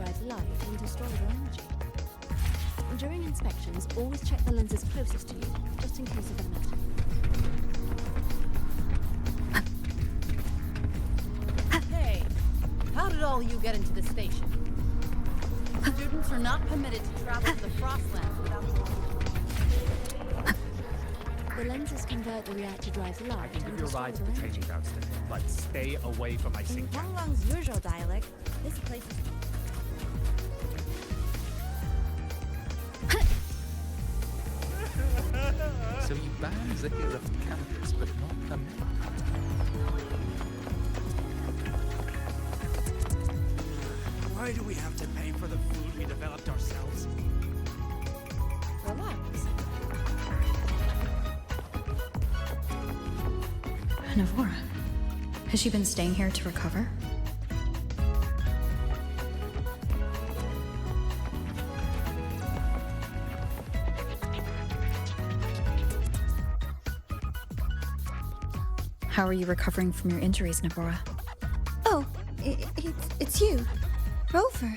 drives light into storeable energy. During inspections, always check the lenses closest to you, just in case of an emergency. Hey, how did all you get into the station? Students are not permitted to travel to the Frostlands without... The lenses convert the reactor drive's light I can give into you a ride to storeable the energy. training grounds today, but stay away from my In sink. Ganglong's usual dialect, this place is... So you ban Zahira from campus, but not the men. Why do we have to pay for the food we developed ourselves? Relax. Navora, has she been staying here to recover? How are you recovering from your injuries, Navora? Oh, it's you. Rover.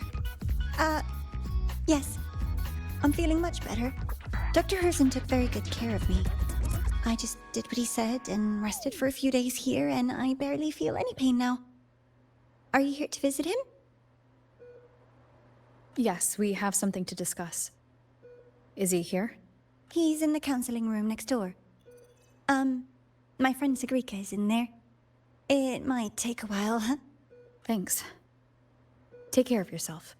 Yes. I'm feeling much better. Dr. Herson took very good care of me. I just did what he said and rested for a few days here, and I barely feel any pain now. Are you here to visit him? Yes, we have something to discuss. Is he here? He's in the counseling room next door. My friend Sigrika is in there. It might take a while, huh? Thanks. Take care of yourself.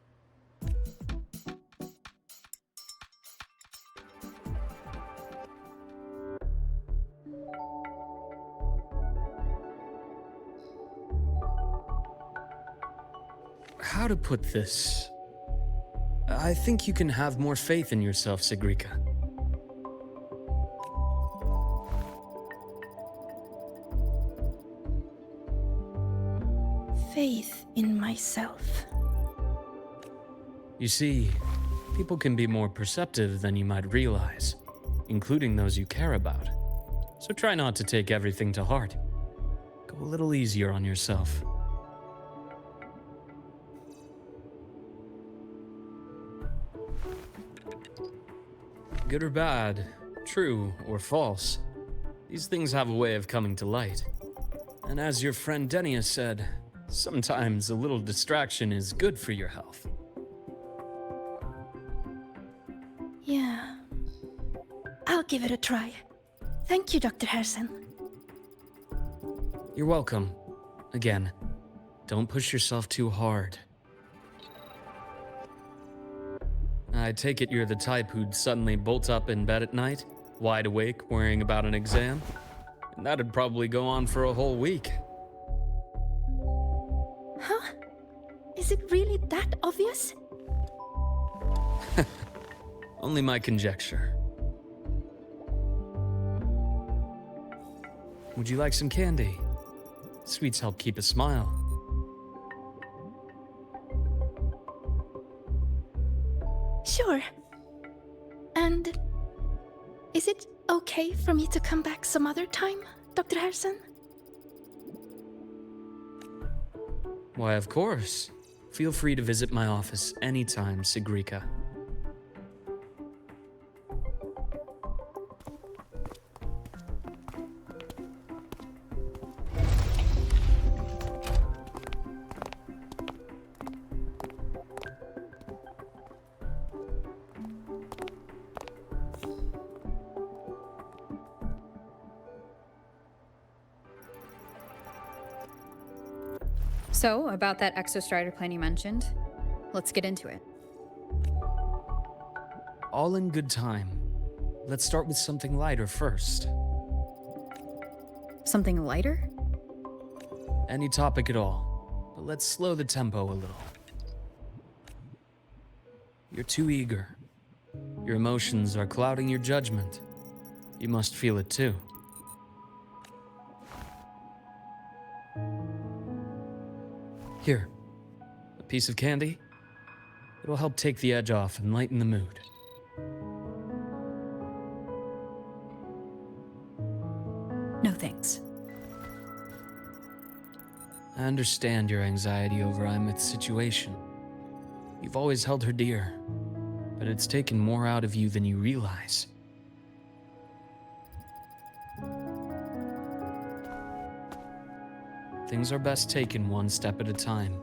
How to put this? I think you can have more faith in yourself, Sigrika. Faith in myself. You see, people can be more perceptive than you might realize, including those you care about. So try not to take everything to heart. Go a little easier on yourself. Good or bad, true or false, these things have a way of coming to light. And as your friend Denia said, sometimes a little distraction is good for your health. Yeah. I'll give it a try. Thank you, Dr. Harrison. You're welcome. Again, don't push yourself too hard. I take it you're the type who'd suddenly bolt up in bed at night, wide awake, worrying about an exam? And that'd probably go on for a whole week. Huh? Is it really that obvious? Only my conjecture. Would you like some candy? Sweets help keep a smile. Sure. And is it okay for me to come back some other time, Dr. Harrison? Why, of course. Feel free to visit my office anytime, Sigrika. So, about that exostrider plan you mentioned, let's get into it. All in good time. Let's start with something lighter first. Something lighter? Any topic at all, but let's slow the tempo a little. You're too eager. Your emotions are clouding your judgment. You must feel it too. Here, a piece of candy. It'll help take the edge off and lighten the mood. No thanks. I understand your anxiety over Imith's situation. You've always held her dear, but it's taken more out of you than you realize. Things are best taken one step at a time.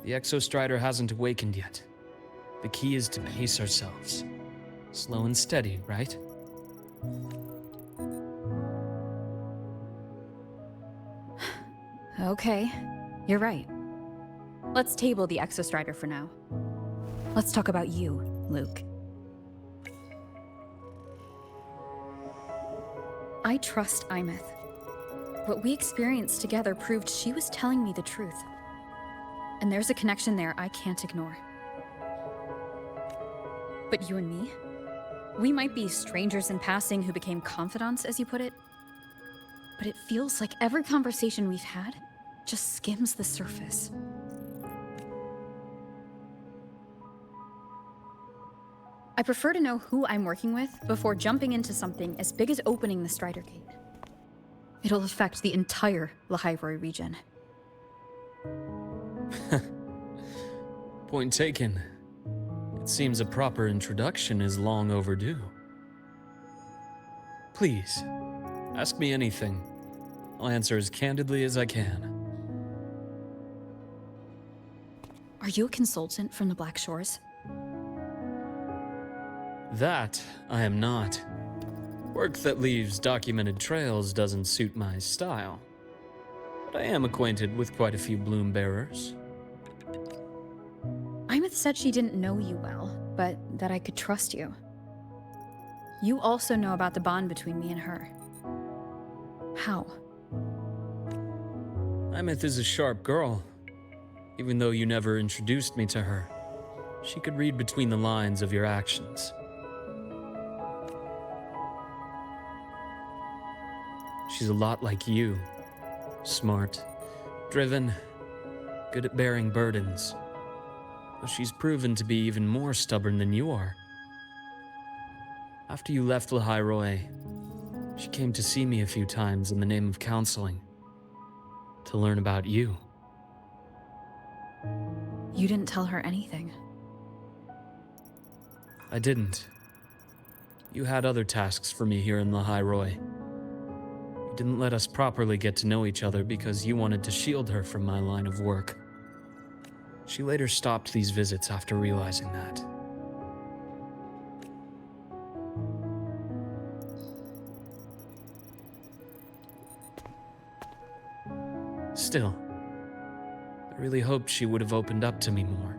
The Exostrider hasn't awakened yet. The key is to pace ourselves. Slow and steady, right? Okay, you're right. Let's table the Exostrider for now. Let's talk about you, Luke. I trust Imeth. What we experienced together proved she was telling me the truth. And there's a connection there I can't ignore. But you and me? We might be strangers in passing who became confidants, as you put it. But it feels like every conversation we've had just skims the surface. I prefer to know who I'm working with before jumping into something as big as opening the Strider Gate. It'll affect the entire Lahai-Roi region. Point taken. It seems a proper introduction is long overdue. Please, ask me anything. I'll answer as candidly as I can. Are you a consultant from the Black Shores? That I am not. Work that leaves documented trails doesn't suit my style. But I am acquainted with quite a few bloom bearers. Imeth said she didn't know you well, but that I could trust you. You also know about the bond between me and her. How? Imeth is a sharp girl. Even though you never introduced me to her, she could read between the lines of your actions. She's a lot like you. Smart, driven, good at bearing burdens. Though she's proven to be even more stubborn than you are. After you left Lahai-Roi, she came to see me a few times in the name of counseling. To learn about you. You didn't tell her anything. I didn't. You had other tasks for me here in Lahai-Roi. You didn't let us properly get to know each other because you wanted to shield her from my line of work. She later stopped these visits after realizing that. Still, I really hoped she would have opened up to me more.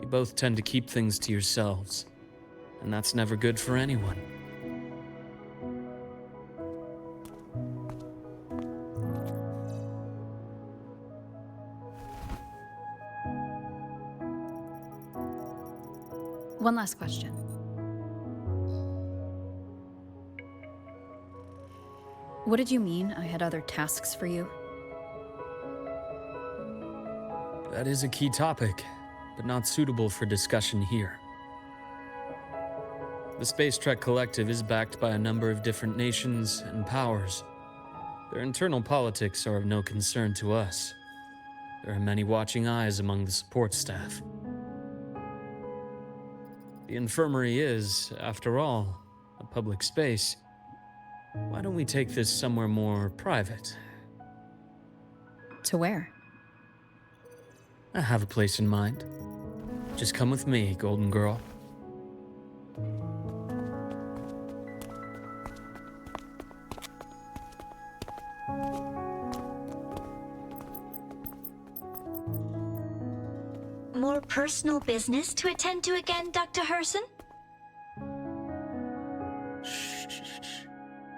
You both tend to keep things to yourselves, and that's never good for anyone. One last question. What did you mean I had other tasks for you? That is a key topic, but not suitable for discussion here. The Space Trek Collective is backed by a number of different nations and powers. Their internal politics are of no concern to us. There are many watching eyes among the support staff. The infirmary is, after all, a public space. Why don't we take this somewhere more private? To where? I have a place in mind. Just come with me, Golden Girl. More personal business to attend to again, Dr. Herson? Shh.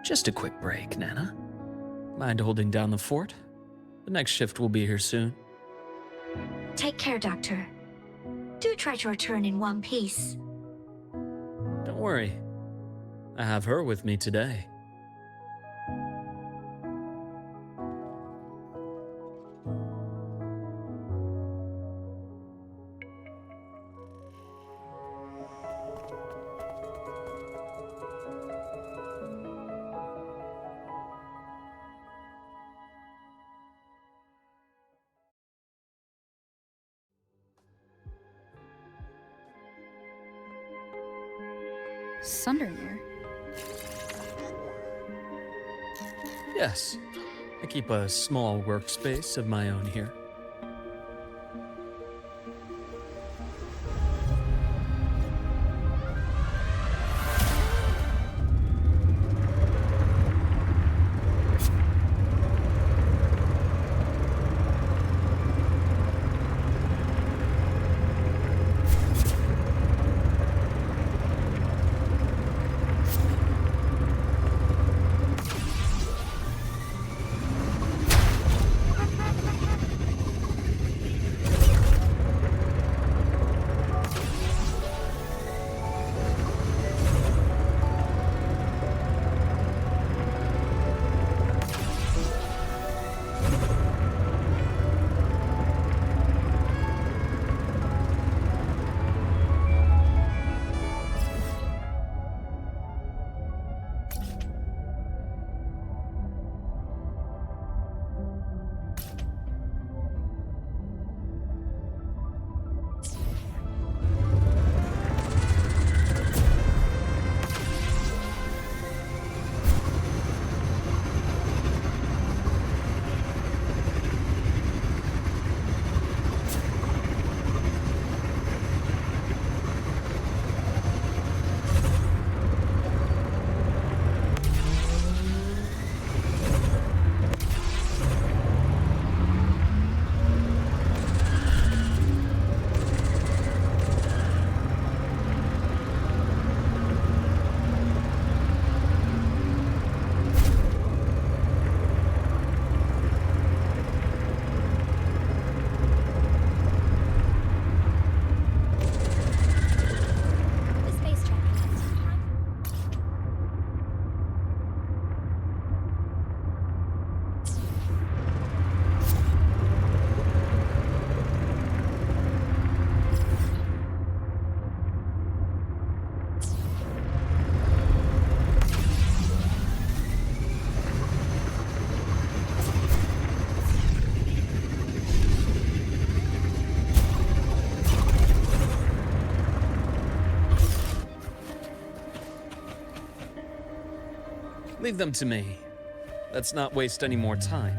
Just a quick break, Nana. Mind holding down the fort? The next shift will be here soon. Take care, Doctor. Do try to return in one piece. Don't worry. I have her with me today. Sundermere? Yes, I keep a small workspace of my own here. The space track collector. Leave them to me. Let's not waste any more time.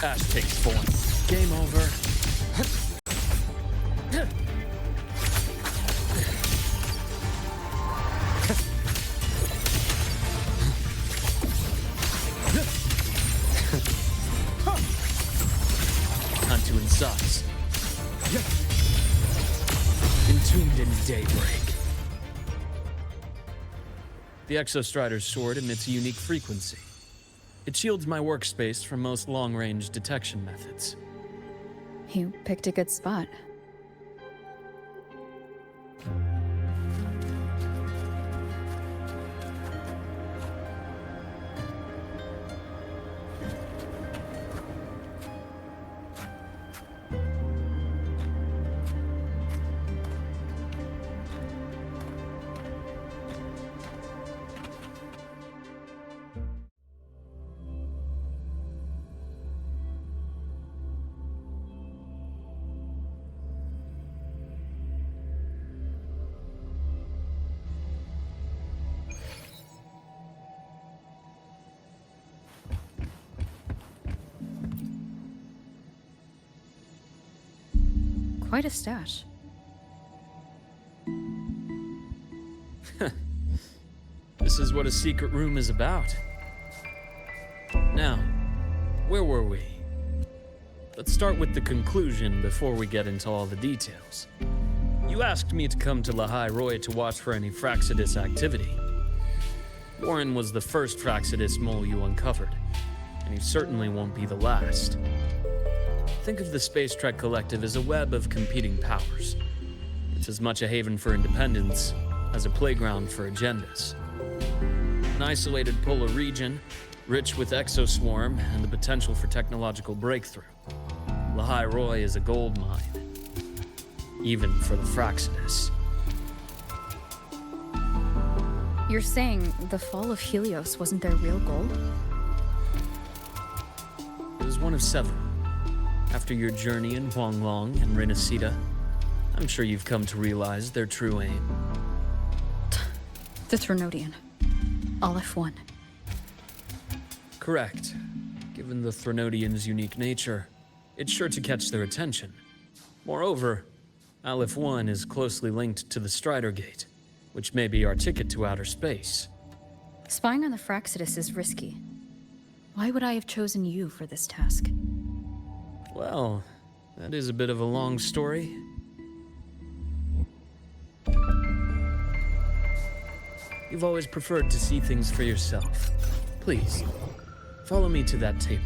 Ash takes form. Game over. Onto insides. Entombed in daybreak. The Exostrider's sword emits a unique frequency. It shields my workspace from most long-range detection methods. You picked a good spot. Quite a stash. This is what a secret room is about. Now, where were we? Let's start with the conclusion before we get into all the details. You asked me to come to Lahai-Roi to watch for any Fraxidus activity. Warren was the first Fraxidus mole you uncovered, and he certainly won't be the last. Think of the Space Trek Collective as a web of competing powers. It's as much a haven for independence as a playground for agendas. An isolated polar region, rich with exoswarm and the potential for technological breakthrough. Lahai-Roi is a gold mine, even for the Fraxidus. You're saying the fall of Helios wasn't their real goal? It was one of several. After your journey in Huanglong and Renacita, I'm sure you've come to realize their true aim. The Threnodian. Aleph 1. Correct. Given the Threnodian's unique nature, it's sure to catch their attention. Moreover, Aleph 1 is closely linked to the Strider Gate, which may be our ticket to outer space. Spying on the Fraxidus is risky. Why would I have chosen you for this task? Well, that is a bit of a long story. You've always preferred to see things for yourself. Please, follow me to that table.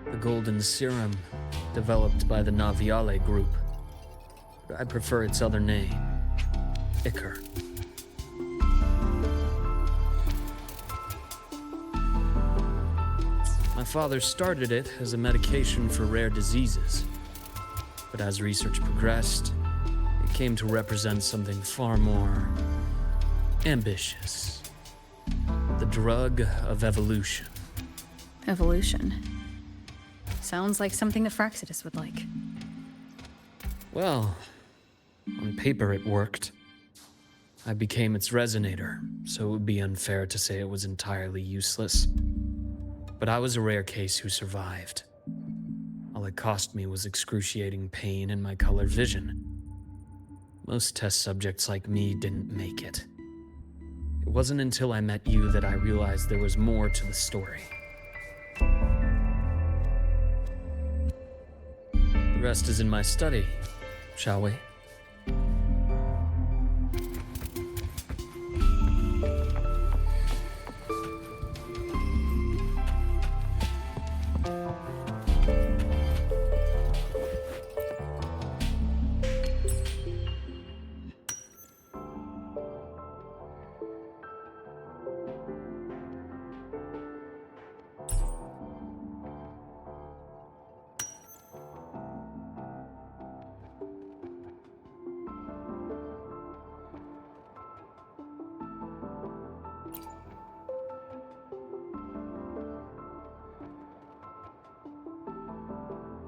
The golden serum, developed by the Naviale group. But I prefer its other name, Ichor. My father started it as a medication for rare diseases. But as research progressed, it came to represent something far more ambitious. The drug of evolution. Evolution. Sounds like something the Fraxidus would like. Well, on paper it worked. I became its resonator, so it would be unfair to say it was entirely useless. But I was a rare case who survived. All it cost me was excruciating pain and my colored vision. Most test subjects like me didn't make it. It wasn't until I met you that I realized there was more to the story. The rest is in my study, shall we?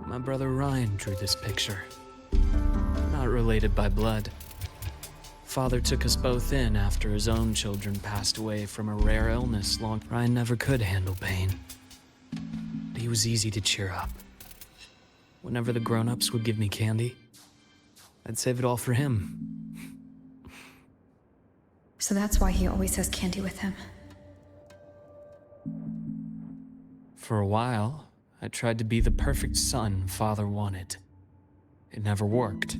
My brother Ryan drew this picture. Not related by blood. Father took us both in after his own children passed away from a rare illness long. Ryan never could handle pain. But he was easy to cheer up. Whenever the grown-ups would give me candy, I'd save it all for him. So that's why he always has candy with him. For a while, I tried to be the perfect son Father wanted. It never worked.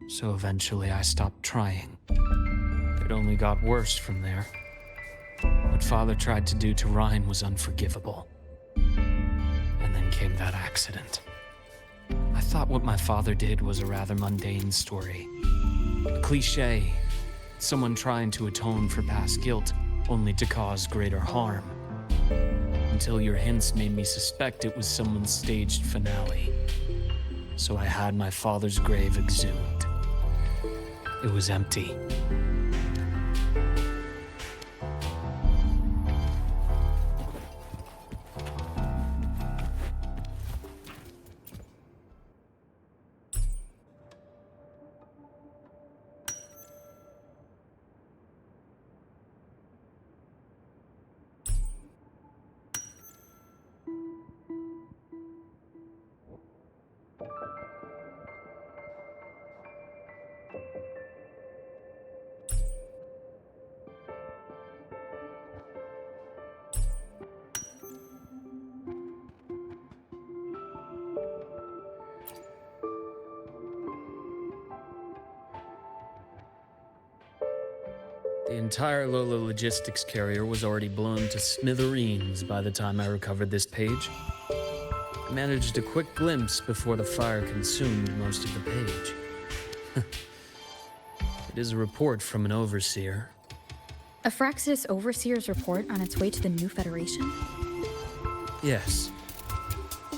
So eventually I stopped trying. It only got worse from there. What Father tried to do to Ryan was unforgivable. And then came that accident. I thought what my father did was a rather mundane story. A cliché. Someone trying to atone for past guilt, only to cause greater harm. Until your hints made me suspect it was someone's staged finale. so I had my father's grave exhumed. It was empty. The entire Lola logistics carrier was already blown to smithereens by the time I recovered this page. I managed a quick glimpse before the fire consumed most of the page. It is a report from an overseer. A Fraxidus Overseer's report on its way to the new Federation? Yes.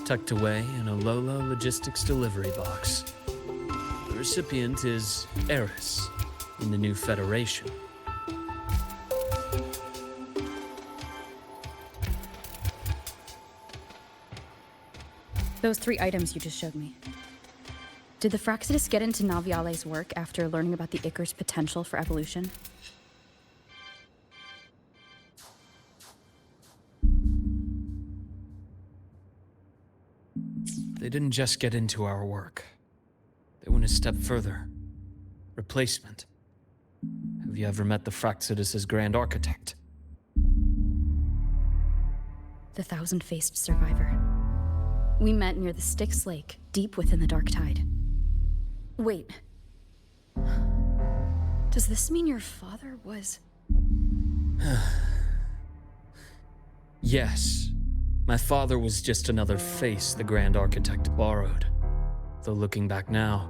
Tucked away in a Lola logistics delivery box. The recipient is Eris in the new Federation. Those 3 items you just showed me. Did the Fraxidus get into Naviale's work after learning about the Icar's potential for evolution? They didn't just get into our work. They went a step further. Replacement. Have you ever met the Fraxidus' Grand Architect? The thousand-faced survivor. We met near the Styx Lake, deep within the Dark Tide. Wait. Does this mean your father was... Yes. My father was just another face the Grand Architect borrowed. Though looking back now,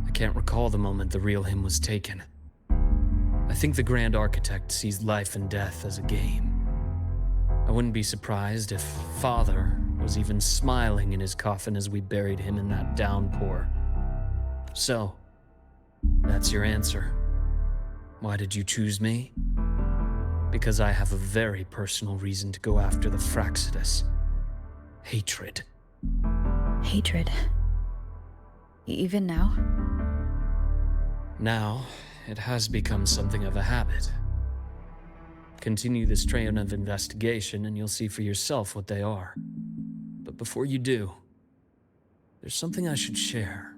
I can't recall the moment the real him was taken. I think the Grand Architect sees life and death as a game. I wouldn't be surprised if Father was even smiling in his coffin as we buried him in that downpour. So, that's your answer. Why did you choose me? Because I have a very personal reason to go after the Fraxidus. Hatred. Hatred. Even now? Now, it has become something of a habit. Continue this train of investigation and you'll see for yourself what they are. But before you do, there's something I should share.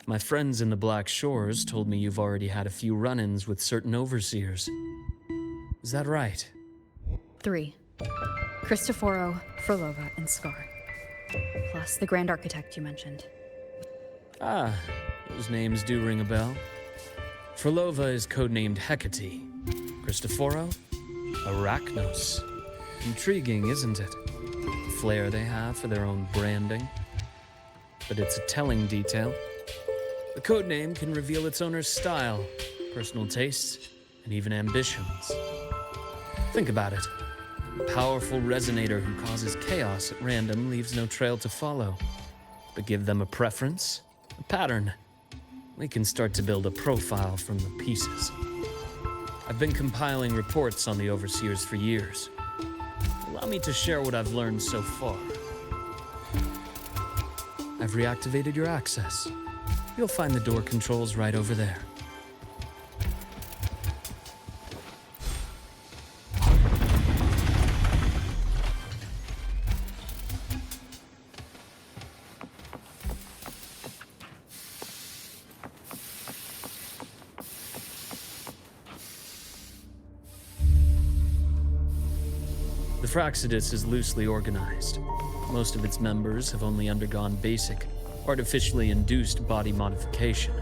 My friends in the Black Shores told me you've already had a few run-ins with certain overseers. Is that right? 3. Cristoforo, Frolova, and Scar. Plus the Grand Architect you mentioned. Ah, those names do ring a bell. Frolova is codenamed Hecate. Cristoforo? Arachnos. Intriguing, isn't it? The flair they have for their own branding. But it's a telling detail. The codename can reveal its owner's style, personal tastes, and even ambitions. Think about it. A powerful resonator who causes chaos at random leaves no trail to follow. But give them a preference, a pattern. We can start to build a profile from the pieces. I've been compiling reports on the Overseers for years. Allow me to share what I've learned so far. I've reactivated your access. You'll find the door controls right over there. The Fraxidus is loosely organized. Most of its members have only undergone basic, artificially induced body modification.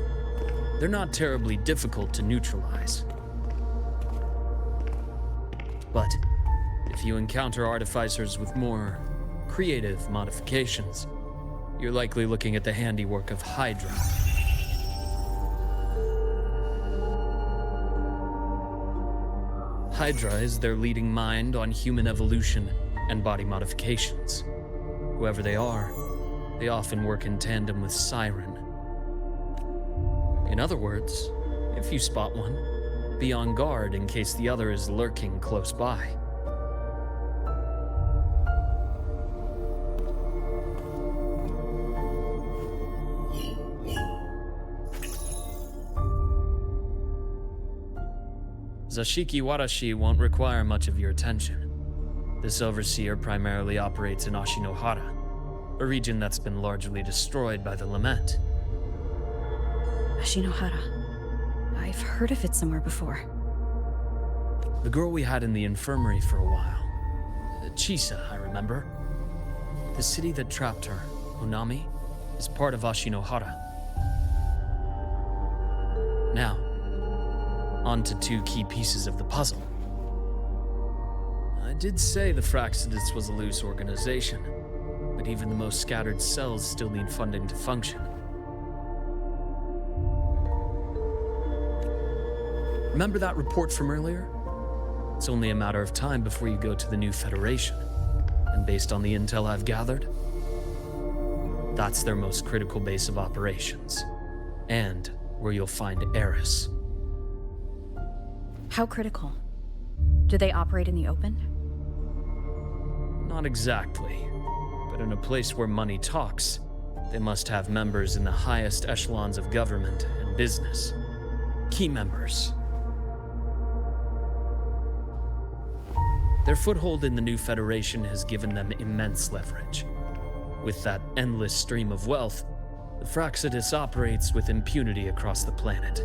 They're not terribly difficult to neutralize. But if you encounter artificers with more creative modifications, you're likely looking at the handiwork of Hydra. Hydra is their leading mind on human evolution and body modifications. Whoever they are, They often work in tandem with Siren. In other words, if you spot one, be on guard in case the other is lurking close by. Zashiki Warashi won't require much of your attention. This overseer primarily operates in Ashinohara, a region that's been largely destroyed by the Lament. Ashinohara. I've heard of it somewhere before. The girl we had in the infirmary for a while. Chisa, I remember. The city that trapped her, Honami, is part of Ashinohara. Now, on to two key pieces of the puzzle. I did say the Fraxidus was a loose organization, but even the most scattered cells still need funding to function. Remember that report from earlier? It's only a matter of time before you go to the new Federation. And based on the intel I've gathered, that's their most critical base of operations. And where you'll find Eris. How critical? Do they operate in the open? Not exactly, but in a place where money talks, they must have members in the highest echelons of government and business. Key members. Their foothold in the new Federation has given them immense leverage. With that endless stream of wealth, the Fraxidus operates with impunity across the planet.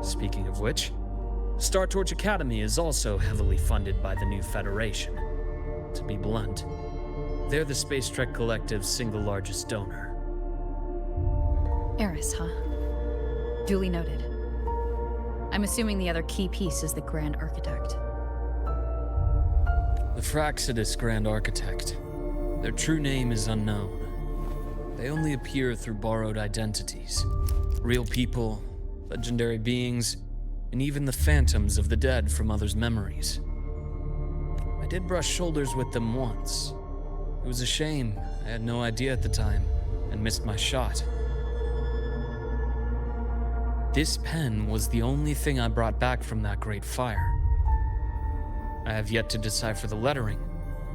Speaking of which, Star Torch Academy is also heavily funded by the new Federation. To be blunt, they're the Space Trek Collective's single largest donor. Eris, huh? Duly noted. I'm assuming the other key piece is the Grand Architect. The Fraxidus Grand Architect. Their true name is unknown. They only appear through borrowed identities. Real people, legendary beings, and even the phantoms of the dead from others' memories. I did brush shoulders with them once. It was a shame. I had no idea at the time, and missed my shot. This pen was the only thing I brought back from that great fire. I have yet to decipher the lettering,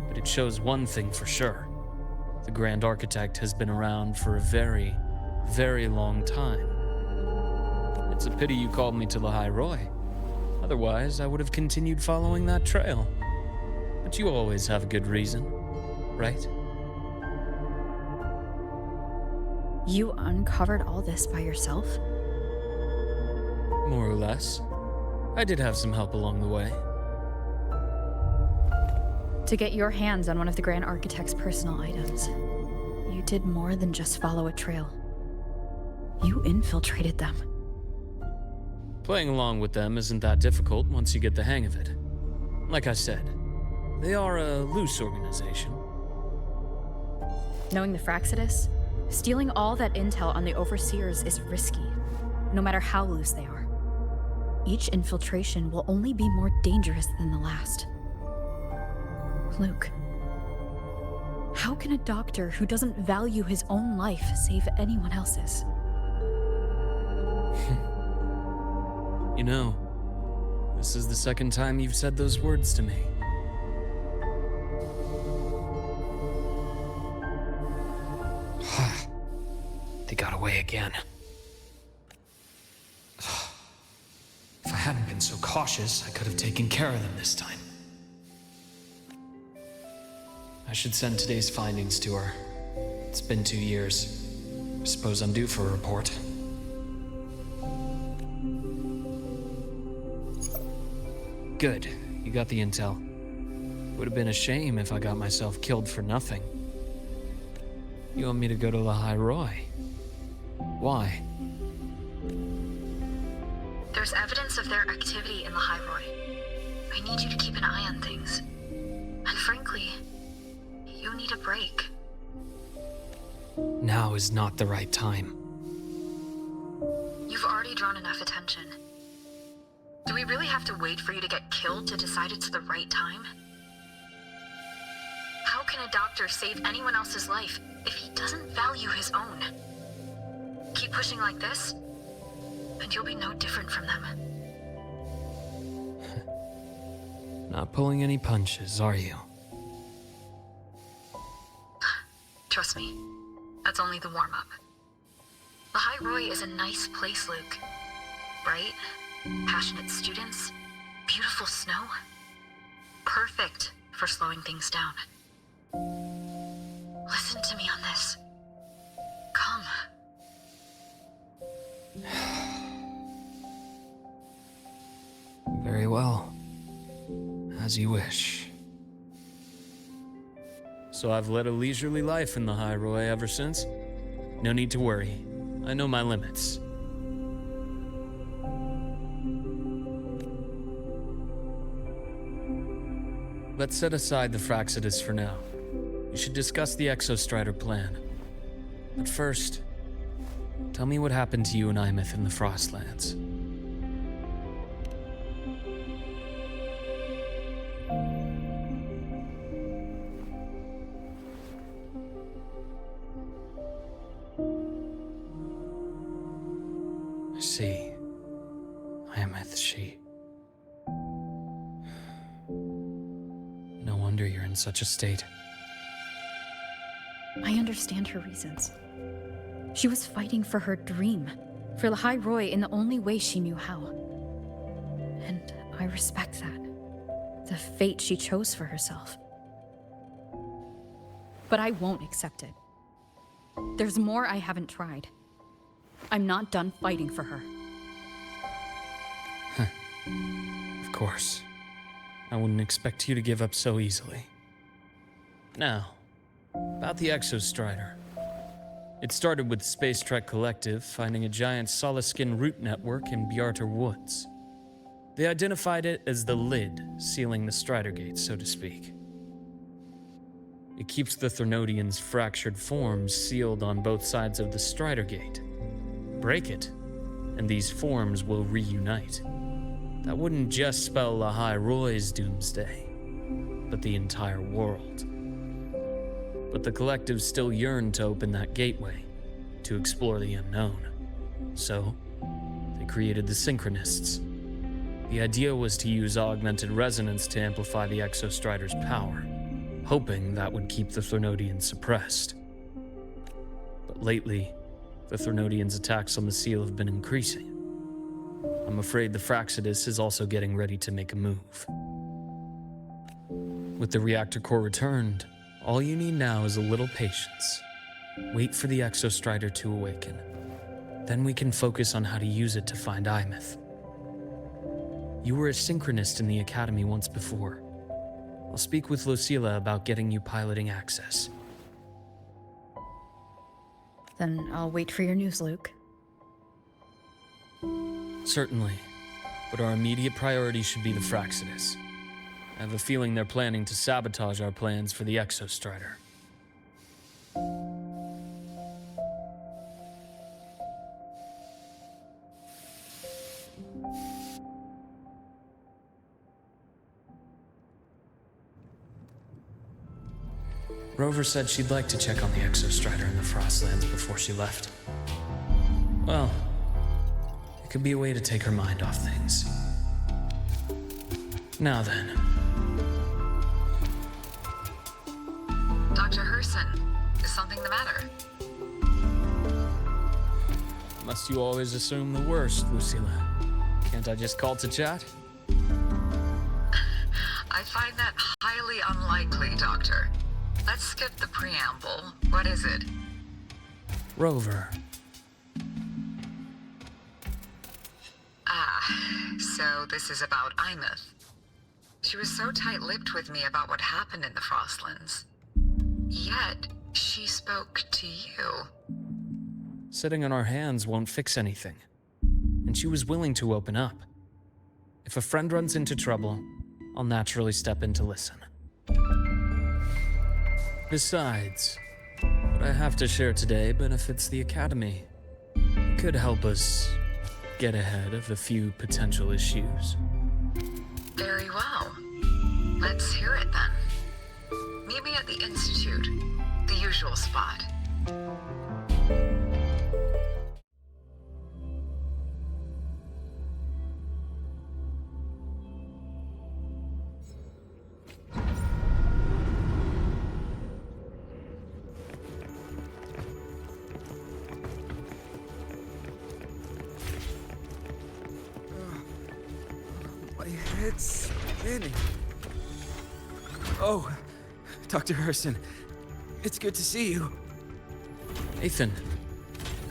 but it shows one thing for sure. The Grand Architect has been around for a very, very long time. It's a pity you called me to Lahai-Roi. Otherwise, I would have continued following that trail. But you always have a good reason, right? You uncovered all this by yourself? More or less. I did have some help along the way. To get your hands on one of the Grand Architect's personal items, you did more than just follow a trail. You infiltrated them. Playing along with them isn't that difficult once you get the hang of it. Like I said, they are a loose organization. Knowing the Fraxidus, stealing all that intel on the Overseers is risky, no matter how loose they are. Each infiltration will only be more dangerous than the last. Luke, how can a doctor who doesn't value his own life save anyone else's? You know, this is the second time you've said those words to me. They got away again. If I hadn't been so cautious, I could have taken care of them this time. I should send today's findings to her. It's been 2 years. I suppose I'm due for a report. Good. You got the intel. Would have been a shame if I got myself killed for nothing. You want me to go to Lahai-Roi? Why? There's evidence of their activity in Lahai-Roi. I need you to keep an eye on things. And frankly, you need a break. Now is not the right time. You've already drawn enough attention. Do we really have to wait for you to get killed to decide it's the right time? How can can a doctor save anyone else's life if he doesn't value his own? Keep pushing like this, and you'll be no different from them. Not pulling any punches, are you? Trust me, that's only the warm-up. Lahai-Roi is a nice place, Luke. Bright, passionate students, beautiful snow. Perfect for slowing things down. Listen to me on this. Come. Very well. As you wish. So I've led a leisurely life in the Lahai-Roi ever since. No need to worry. I know my limits. Let's set aside the Fraxidus for now. We should discuss the Exostrider plan. But first, tell me what happened to you and Imeth in the Frostlands. I see. Imeth, she... No wonder you're in such a state. I understand her reasons. She was fighting for her dream, for Lahai-Roi in the only way she knew how. And I respect that. The fate she chose for herself. But I won't accept it. There's more I haven't tried. I'm not done fighting for her. Of course. I wouldn't expect you to give up so easily. Now, about the Exostrider. It started with the Space Trek Collective finding a giant Solaskin root network in Bjartar Woods. They identified it as the lid, sealing the Strider Gate, so to speak. It keeps the Thernodians' fractured forms sealed on both sides of the Strider Gate. Break it, and these forms will reunite. That wouldn't just spell Lahai-Roi's doomsday, but the entire world. But the Collective still yearned to open that gateway, to explore the unknown. So, they created the Synchronists. The idea was to use augmented resonance to amplify the Exostrider's power, hoping that would keep the Thernodians suppressed. But lately, the Thernodians' attacks on the seal have been increasing. I'm afraid the Fraxidus is also getting ready to make a move. With the reactor core returned, all you need now is a little patience. Wait for the Exostrider to awaken. Then we can focus on how to use it to find Imeth. You were a synchronist in the Academy once before. I'll speak with Lucilla about getting you piloting access. Then I'll wait for your news, Luke. Certainly, but our immediate priority should be the Fraxidus. I have a feeling they're planning to sabotage our plans for the Exostrider. Rover said she'd like to check on the Exostrider in the Frostlands before she left. Well, it could be a way to take her mind off things. Now then. Dr. Herson, is something the matter? Must you always assume the worst, Lucilla? Can't I just call to chat? I find that highly unlikely, Doctor. Let's skip the preamble. What is it? Rover. So this is about Imeth. She was so tight-lipped with me about what happened in the Frostlands. Yet, she spoke to you. Sitting on our hands won't fix anything. And she was willing to open up. If a friend runs into trouble, I'll naturally step in to listen. Besides, what I have to share today benefits the Academy. It could help us get ahead of a few potential issues. Very well. Let's hear it then. Meet me at the the Institute. The usual spot. My head's spinning. Oh, Dr. Herson. It's good to see you. Nathan,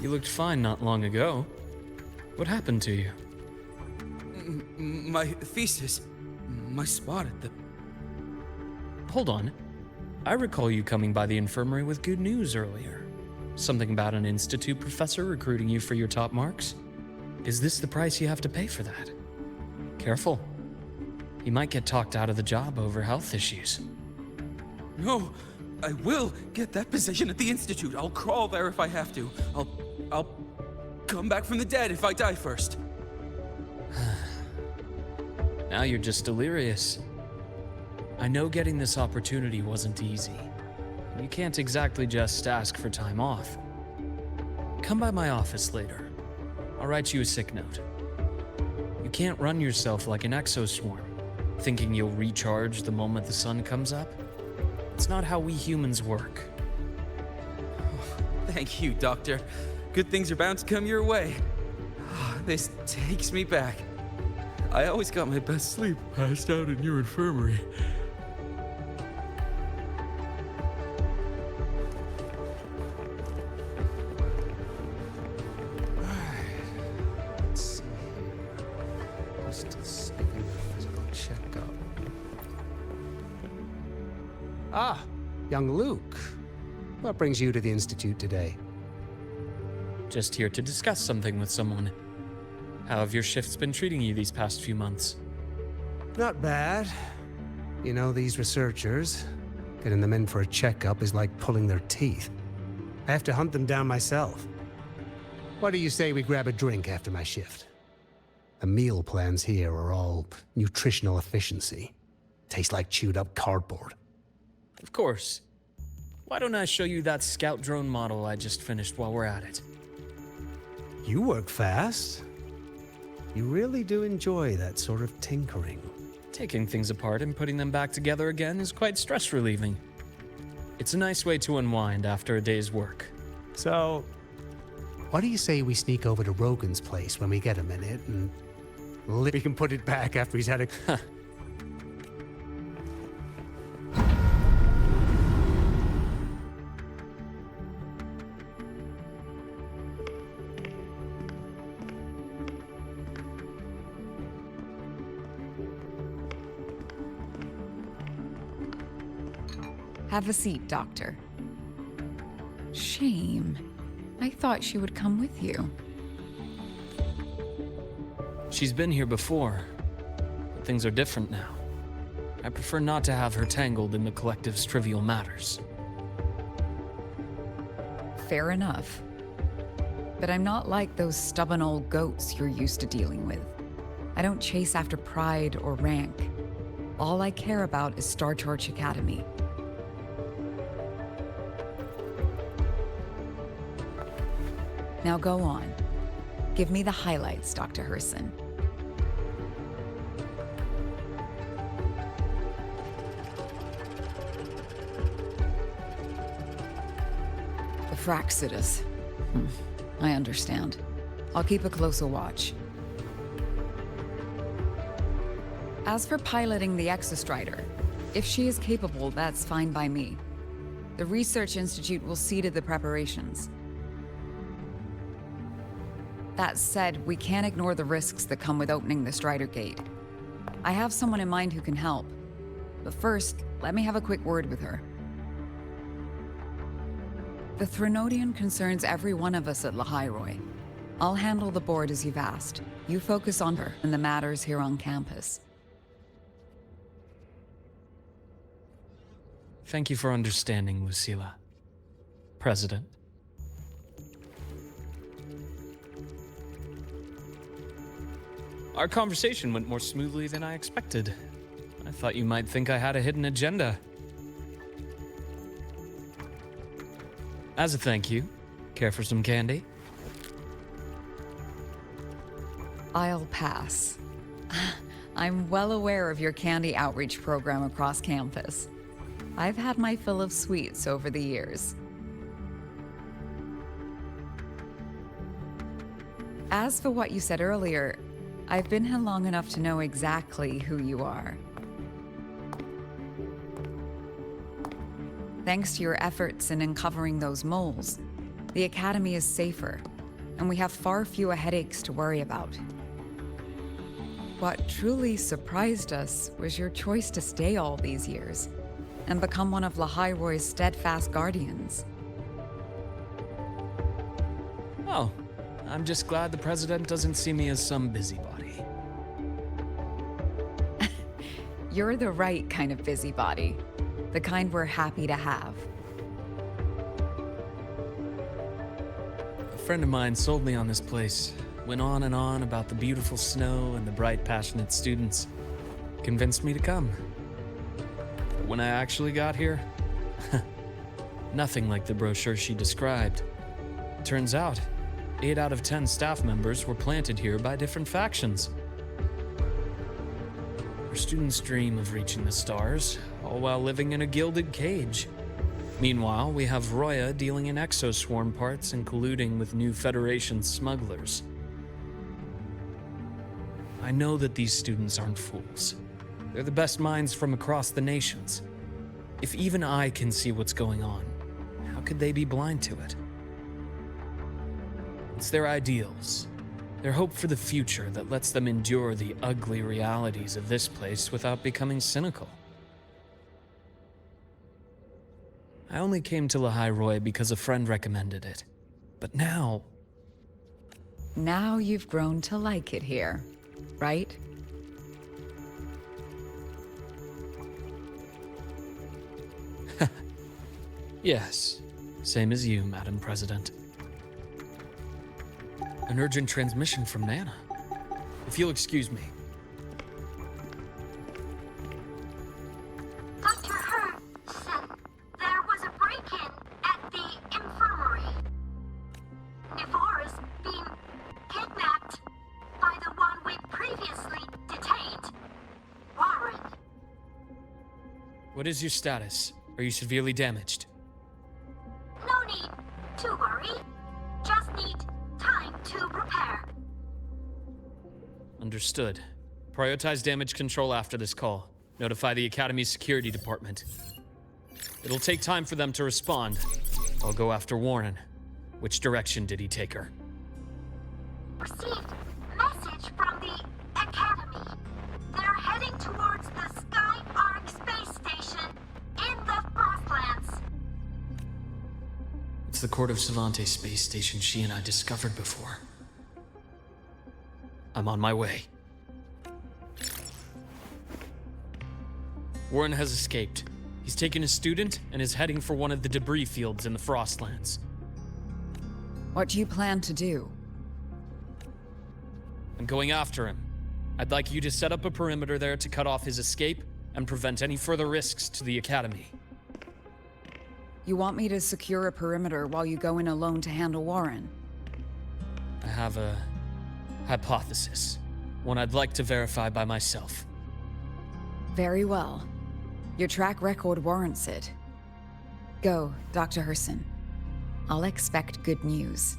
you looked fine not long ago. What happened to you? My thesis. My spot at the... Hold on. I recall you coming by the infirmary with good news earlier. Something about an institute professor recruiting you for your top marks? Is this the price you have to pay for that? Careful. You might get talked out of the job over health issues. No, I will get that position at the Institute. I'll crawl there if I have to. I'll come back from the dead if I die first. Now you're just delirious. I know getting this opportunity wasn't easy. You can't exactly just ask for time off. Come by my office later. I'll write you a sick note. You can't run yourself like an exoswarm, thinking you'll recharge the moment the sun comes up. It's not how we humans work. Thank you, Doctor. Good things are bound to come your way. This takes me back. I always got my best sleep passed out in your infirmary. Let's see here. Just a second physical checkup. Ah, young Luke. What brings you to the Institute today? Just here to discuss something with someone. How have your shifts been treating you these past few months? Not bad. You know, these researchers, getting them in for a checkup is like pulling their teeth. I have to hunt them down myself. What do you say we grab a drink after my shift? The meal plans here are all nutritional efficiency. Taste like chewed up cardboard. Of course. Why don't I show you that scout drone model I just finished while we're at it? You work fast. You really do enjoy that sort of tinkering. Taking things apart and putting them back together again is quite stress relieving. It's a nice way to unwind after a day's work. So, what do you say we sneak over to Rogan's place when we get a minute and we can put it back after he's had a... Have a seat, Doctor. Shame. I thought she would come with you. She's been here before, but things are different now. I prefer not to have her tangled in the collective's trivial matters. Fair enough. But I'm not like those stubborn old goats you're used to dealing with. I don't chase after pride or rank. All I care about is Star Torch Academy. Now go on. Give me the highlights, Dr. Herson. The Fraxidus. I understand. I'll keep a closer watch. As for piloting the Exostrider, if she is capable, that's fine by me. The Research Institute will see to the preparations. That said, we can't ignore the risks that come with opening the Strider Gate. I have someone in mind who can help. But first, let me have a quick word with her. The Threnodian concerns every one of us at Lahai-Roi. I'll handle the board as you've asked. You focus on her and the matters here on campus. Thank you for understanding, Lucilla. President. Our conversation went more smoothly than I expected. I thought you might think I had a hidden agenda. As a thank you, care for some candy? I'll pass. I'm well aware of your candy outreach program across campus. I've had my fill of sweets over the years. As for what you said earlier, I've been here long enough to know exactly who you are. Thanks to your efforts in uncovering those moles, the Academy is safer, and we have far fewer headaches to worry about. What truly surprised us was your choice to stay all these years and become one of Lahai-Roi's steadfast guardians. Oh, I'm just glad the President doesn't see me as some busybody. You're the right kind of busybody. The kind we're happy to have. A friend of mine sold me on this place. Went on and on about the beautiful snow and the bright, passionate students. Convinced me to come. But when I actually got here, nothing like the brochure she described. Turns out, 8 out of 10 staff members were planted here by different factions. Our students dream of reaching the stars, all while living in a gilded cage. Meanwhile, we have Roya dealing in exoswarm parts and colluding with new Federation smugglers. I know that these students aren't fools. They're the best minds from across the nations. If even I can see what's going on, how could they be blind to it? It's their ideals, their hope for the future that lets them endure the ugly realities of this place without becoming cynical. I only came to Lahai-Roi because a friend recommended it. But now... Now you've grown to like it here, right? Yes, same as you, Madam President. An urgent transmission from Nana. If you'll excuse me. Dr. Hurd said there was a break-in at the infirmary. Nivora's being kidnapped by the one we previously detained, Warren. What is your status? Are you severely damaged? No need to worry. Just need time to repair. Understood. Prioritize damage control after this call. Notify the Academy's security department. It'll take time for them to respond. I'll go after Warren. Which direction did he take her? Received message from the Academy. They're heading towards the Sky Arc space station in the Frostlands. It's the Court of Savante space station she and I discovered before. I'm on my way. Warren has escaped. He's taken a student and is heading for one of the debris fields in the Frostlands. What do you plan to do? I'm going after him. I'd like you to set up a perimeter there to cut off his escape and prevent any further risks to the Academy. You want me to secure a perimeter while you go in alone to handle Warren? I have a hypothesis. One I'd like to verify by myself. Very well. Your track record warrants it. Go, Dr. Herson. I'll expect good news.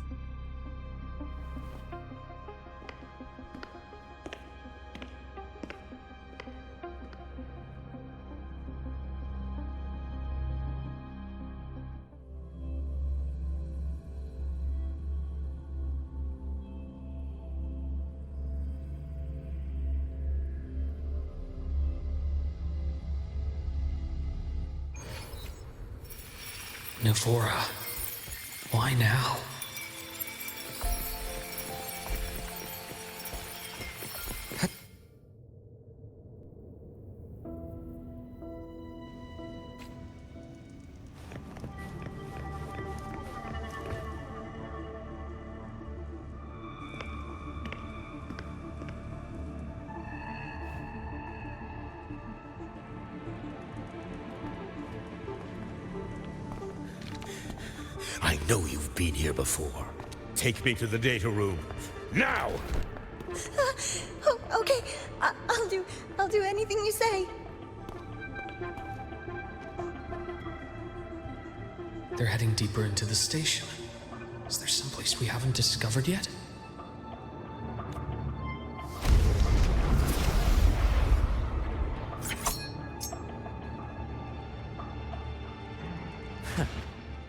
Navora, why now? I know you've been here before. Take me to the data room. Now! Oh, okay. I'll do anything you say. They're heading deeper into the station. Is there someplace we haven't discovered yet?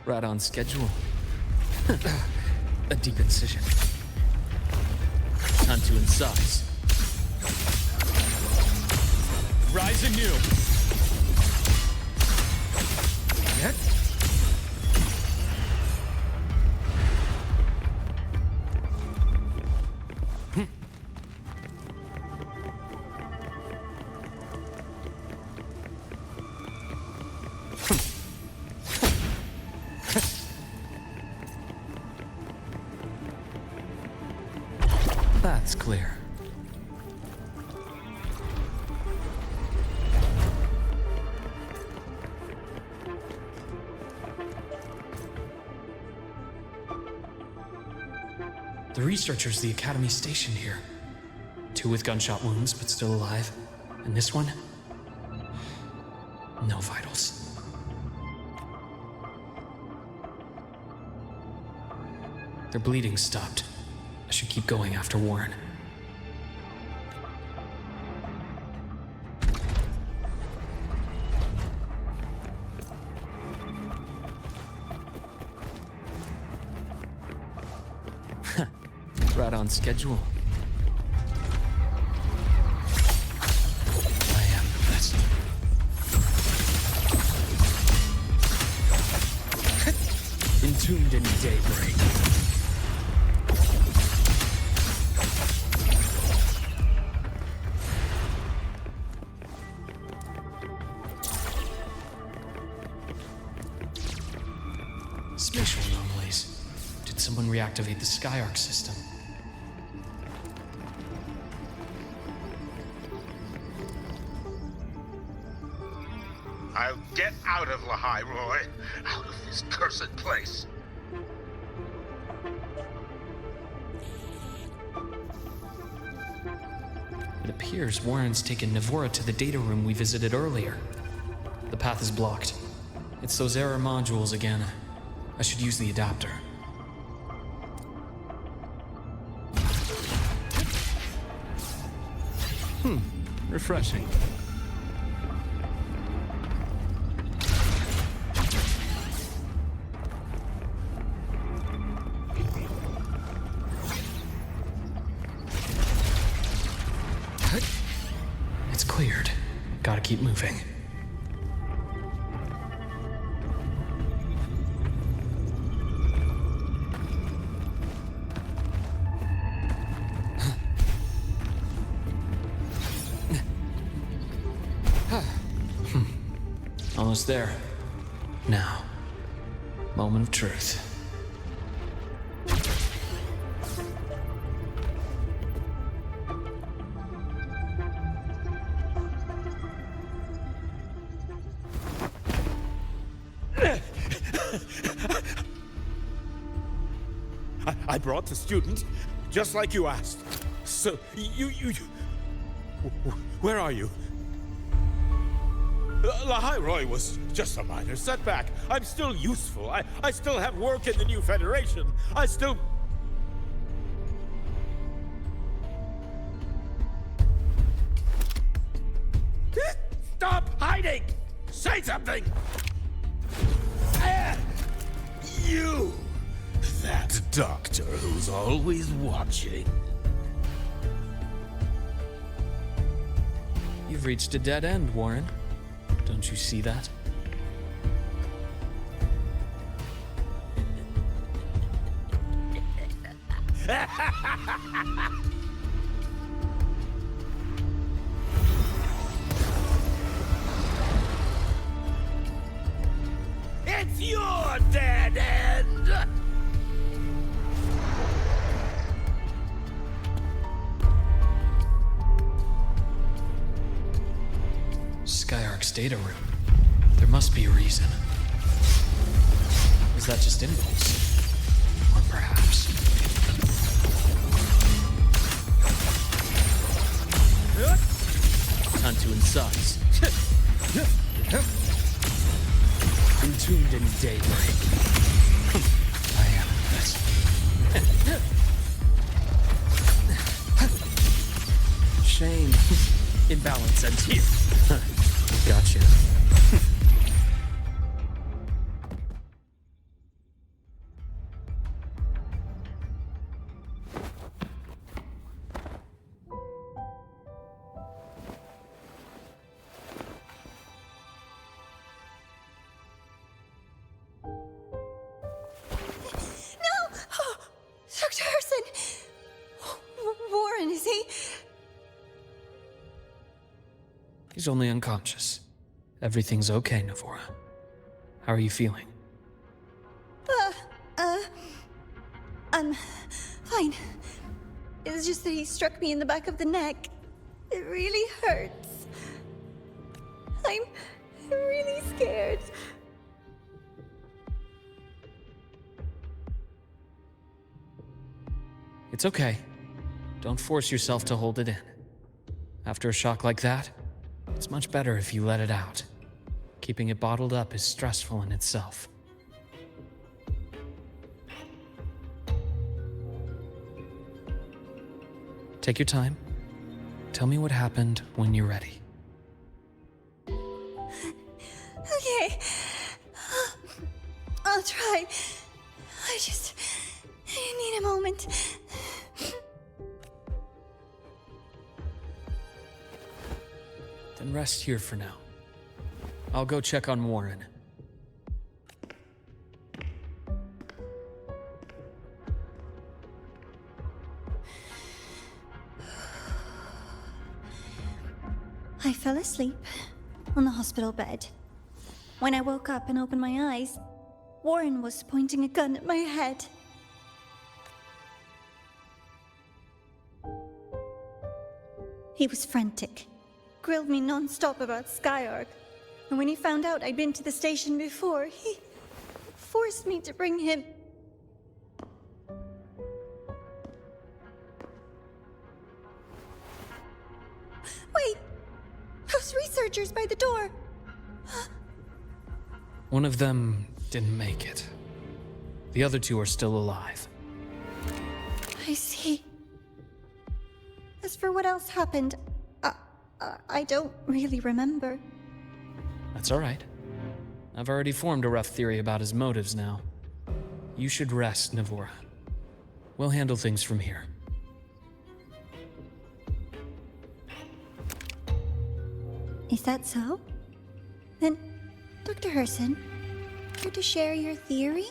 Right on schedule. A deep incision. Time to incise. Rise anew. Yet? That's clear. The researchers the Academy stationed here. 2 with gunshot wounds, but still alive. And this one? No vitals. Their bleeding stopped. I should keep going after Warren. Right on schedule. I am the best. Entombed in daybreak. Spatial anomalies. Did someone reactivate the Skyarc system? I'll get out of Lahai-Roi. Out of this cursed place. It appears Warren's taken Navora to the data room we visited earlier. The path is blocked. It's those error modules again. I should use the adapter. Refreshing. It's cleared. Gotta keep moving. Almost there. Now, moment of truth. I brought the student, just like you asked. So, where are you? Lahai-Roi was just a minor setback. I'm still useful. I still have work in the new Federation. I still... Stop hiding! Say something! You! That doctor who's always watching. You've reached a dead end, Warren. Don't you see that? It's your dead end! Skyarc's data room. There must be a reason. Is that just impulse? sucks. Entombed in daybreak. I am this. Shame. Imbalance ends here. Gotcha. Dr. Harrison! Warren, is he? He's only unconscious. Everything's okay, Navora. How are you feeling? I'm fine. It's just that he struck me in the back of the neck. It really hurts. I'm really scared. It's okay. Don't force yourself to hold it in. After a shock like that, it's much better if you let it out. Keeping it bottled up is stressful in itself. Take your time. Tell me what happened when you're ready. Okay. I'll try. I need a moment. Then rest here for now. I'll go check on Warren. I fell asleep on the hospital bed. When I woke up and opened my eyes, Warren was pointing a gun at my head. He was frantic, grilled me non-stop about Skyark, and when he found out I'd been to the station before, he forced me to bring him. Wait! Those researchers by the door! One of them didn't make it. The other two are still alive. I see. As for what else happened, I don't really remember. That's all right. I've already formed a rough theory about his motives now. You should rest, Navora. We'll handle things from here. Is that so? Then, Dr. Herson, care to share your theory?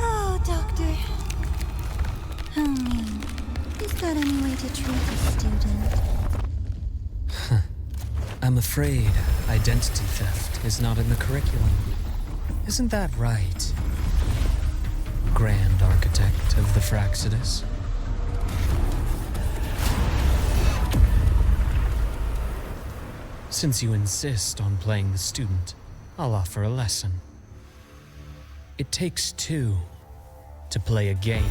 Oh, Doctor. How mean. Is that any way to treat a student? I'm afraid identity theft is not in the curriculum. Isn't that right, Grand Architect of the Fraxidus? Since you insist on playing the student, I'll offer a lesson. It takes two to play a game.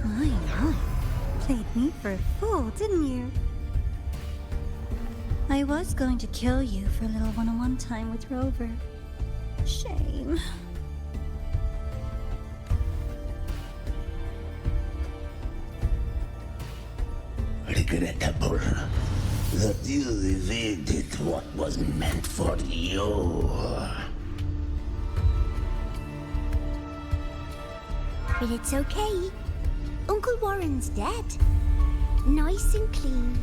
My. Played me for a fool, didn't you? I was going to kill you for a little one-on-one time with Rover. Shame. Regrettable that you evaded what was meant for you. But it's okay. Uncle Warren's dead. Nice and clean.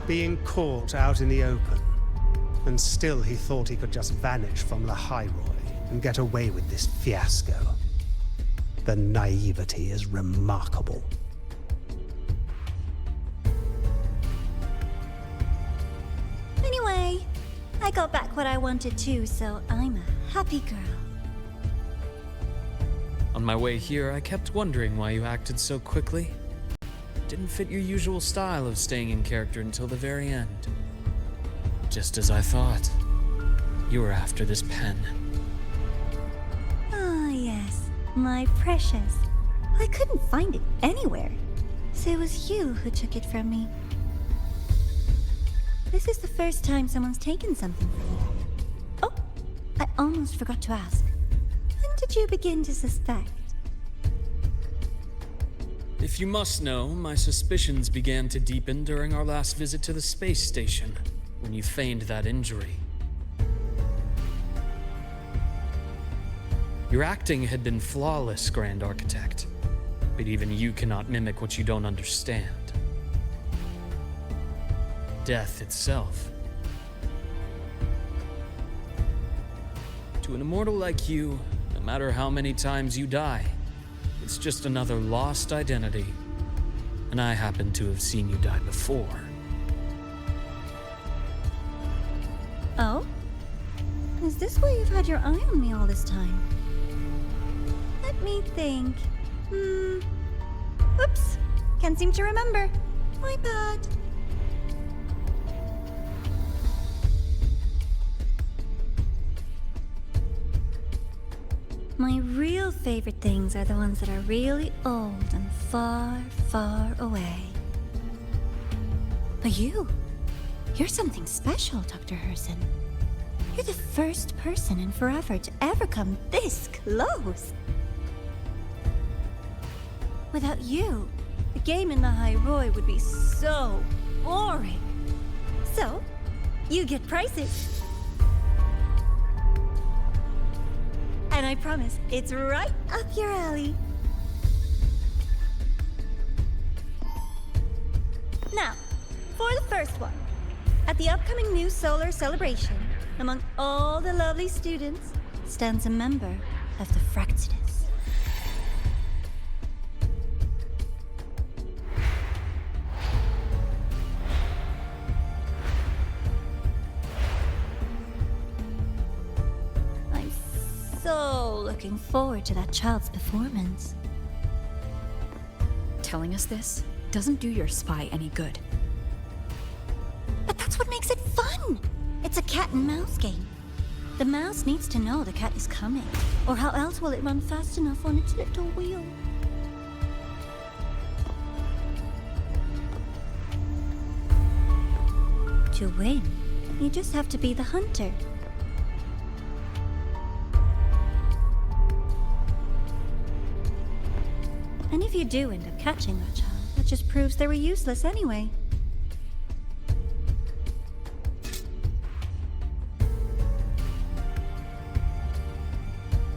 Being caught out in the open. And still he thought he could just vanish from Lahai-Roi and get away with this fiasco. The naivety is remarkable. Anyway, I got back what I wanted too, so I'm a happy girl. On my way here, I kept wondering why you acted so quickly. Didn't fit your usual style of staying in character until the very end. Just as I thought. You were after this pen. Ah, yes. My precious. I couldn't find it anywhere. So it was you who took it from me. This is the first time someone's taken something from you. Oh, I almost forgot to ask. When did you begin to suspect? If you must know, my suspicions began to deepen during our last visit to the space station, when you feigned that injury. Your acting had been flawless, Grand Architect, but even you cannot mimic what you don't understand. Death itself. To an immortal like you, no matter how many times you die, it's just another lost identity. And I happen to have seen you die before. Oh? Is this why you've had your eye on me all this time? Let me think. Oops. Can't seem to remember. My bad. My real favorite things are the ones that are really old and far, far away. But you're something special, Dr. Herson. You're the first person in forever to ever come this close. Without you, the game in Lahai-Roi would be so boring. So, you get prizes. And I promise, it's right up your alley. Now, for the first one. At the upcoming new solar celebration, among all the lovely students, stands a member of the Fractidus. So looking forward to that child's performance. Telling us this doesn't do your spy any good. But that's what makes it fun! It's a cat and mouse game. The mouse needs to know the cat is coming, or how else will it run fast enough on its little wheel? To win, you just have to be the hunter. And if you do end up catching that child, that just proves they were useless anyway.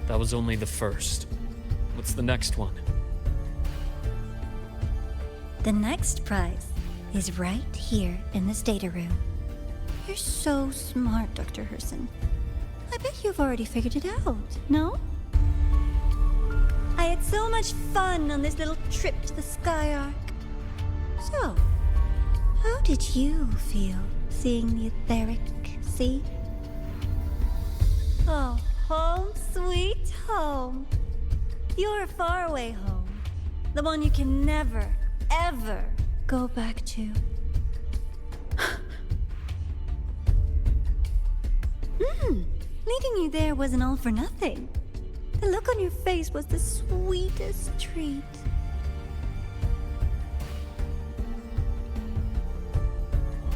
That was only the first. What's the next one? The next prize is right here in this data room. You're so smart, Dr. Herson. I bet you've already figured it out, no? I had so much fun on this little trip to the Sky Arc. So, how did you feel seeing the etheric sea? Oh, home sweet home. Your faraway home. The one you can never, ever go back to. Leading you there wasn't all for nothing. The look on your face was the sweetest treat.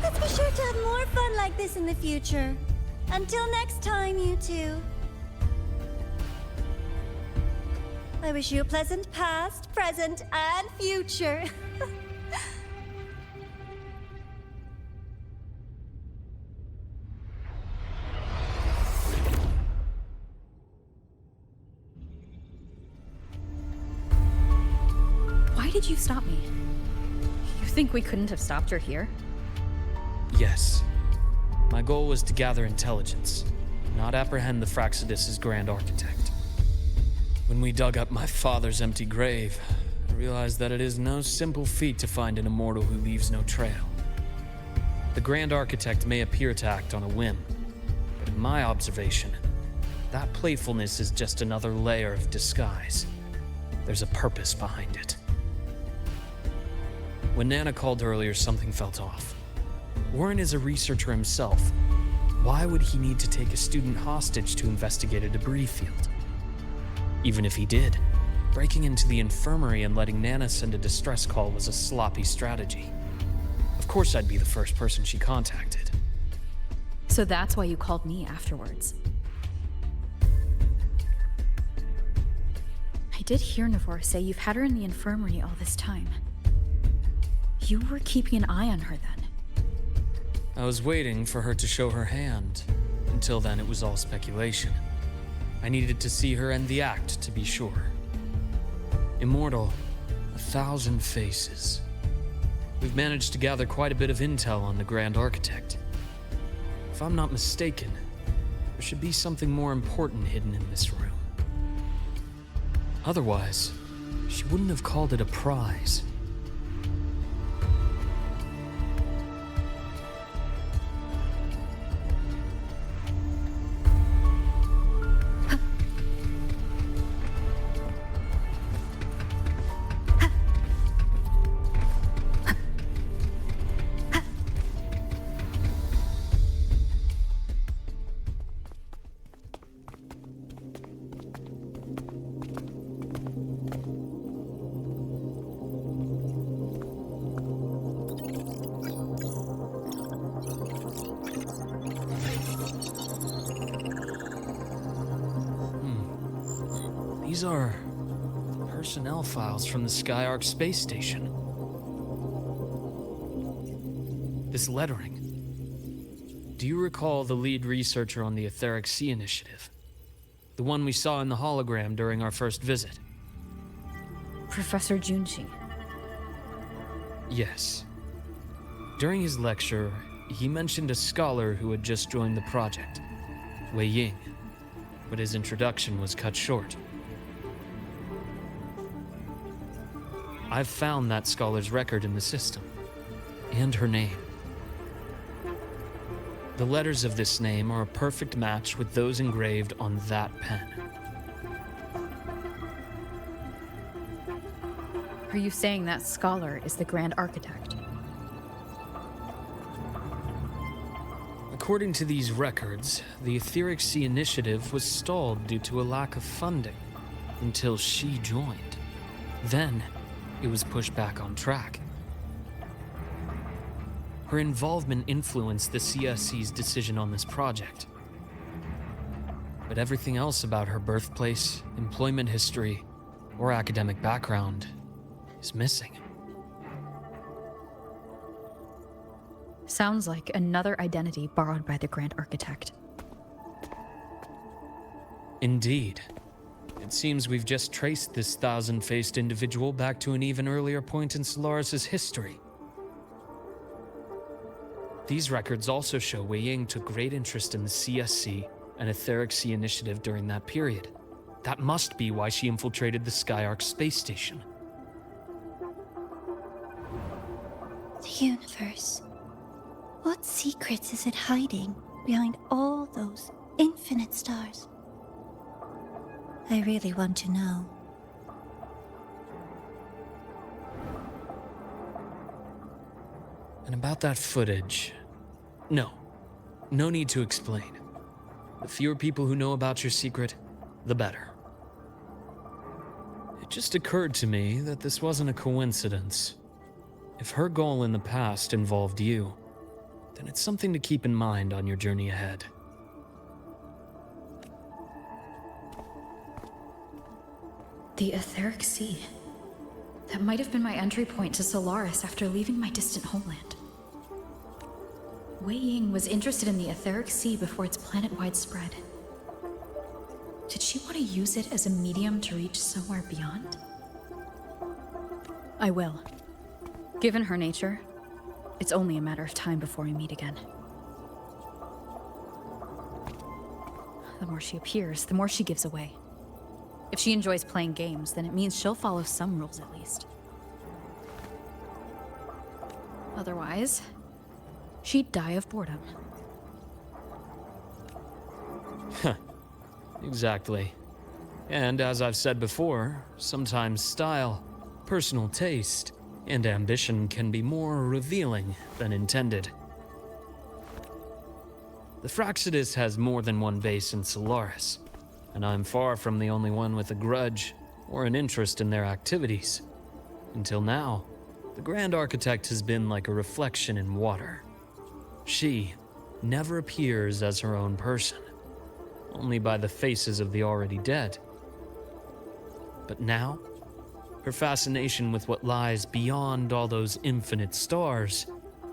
Let's be sure to have more fun like this in the future. Until next time, you two. I wish you a pleasant past, present, and future. Why did you stop me? You think we couldn't have stopped her here? Yes. My goal was to gather intelligence, not apprehend the Fraxidus' grand architect. When we dug up my father's empty grave, I realized that it is no simple feat to find an immortal who leaves no trail. The grand architect may appear to act on a whim, but in my observation, that playfulness is just another layer of disguise. There's a purpose behind it. When Nana called earlier, something felt off. Warren is a researcher himself. Why would he need to take a student hostage to investigate a debris field? Even if he did, breaking into the infirmary and letting Nana send a distress call was a sloppy strategy. Of course I'd be the first person she contacted. So that's why you called me afterwards. I did hear Navor say you've had her in the infirmary all this time. You were keeping an eye on her then. I was waiting for her to show her hand. Until then, it was all speculation. I needed to see her end the act to be sure. Immortal, 1,000 faces. We've managed to gather quite a bit of intel on the Grand Architect. If I'm not mistaken, there should be something more important hidden in this room. Otherwise, she wouldn't have called it a prize. These are personnel files from the Skyark space station. This lettering. Do you recall the lead researcher on the Etheric Sea Initiative? The one we saw in the hologram during our first visit? Professor Junshi. Yes. During his lecture, he mentioned a scholar who had just joined the project, Wei Ying, but his introduction was cut short. I've found that scholar's record in the system, and her name. The letters of this name are a perfect match with those engraved on that pen. Are you saying that scholar is the Grand Architect? According to these records, the Etheric Sea Initiative was stalled due to a lack of funding until she joined. Then, it was pushed back on track. Her involvement influenced the CSC's decision on this project. But everything else about her birthplace, employment history, or academic background is missing. Sounds like another identity borrowed by the Grand Architect. Indeed. It seems we've just traced this 1,000-faced individual back to an even earlier point in Solaris' history. These records also show Wei Ying took great interest in the CSC and Etheric Sea Initiative during that period. That must be why she infiltrated the Skyark space station. The universe. What secrets is it hiding behind all those infinite stars? I really want to know. And about that footage... No need to explain. The fewer people who know about your secret, the better. It just occurred to me that this wasn't a coincidence. If her goal in the past involved you, then it's something to keep in mind on your journey ahead. The Etheric Sea. That might have been my entry point to Solaris after leaving my distant homeland. Wei Ying was interested in the Etheric Sea before its planet-wide spread. Did she want to use it as a medium to reach somewhere beyond? I will. Given her nature, It's only a matter of time before we meet again. The more she appears, the more she gives away. If she enjoys playing games, then it means she'll follow some rules at least. Otherwise, she'd die of boredom. Exactly. And as I've said before, sometimes style, personal taste, and ambition can be more revealing than intended. The Fractsidus has more than one base in Solaris, and I'm far from the only one with a grudge or an interest in their activities. Until now, the Grand Architect has been like a reflection in water. She never appears as her own person, only by the faces of the already dead. But now, her fascination with what lies beyond all those infinite stars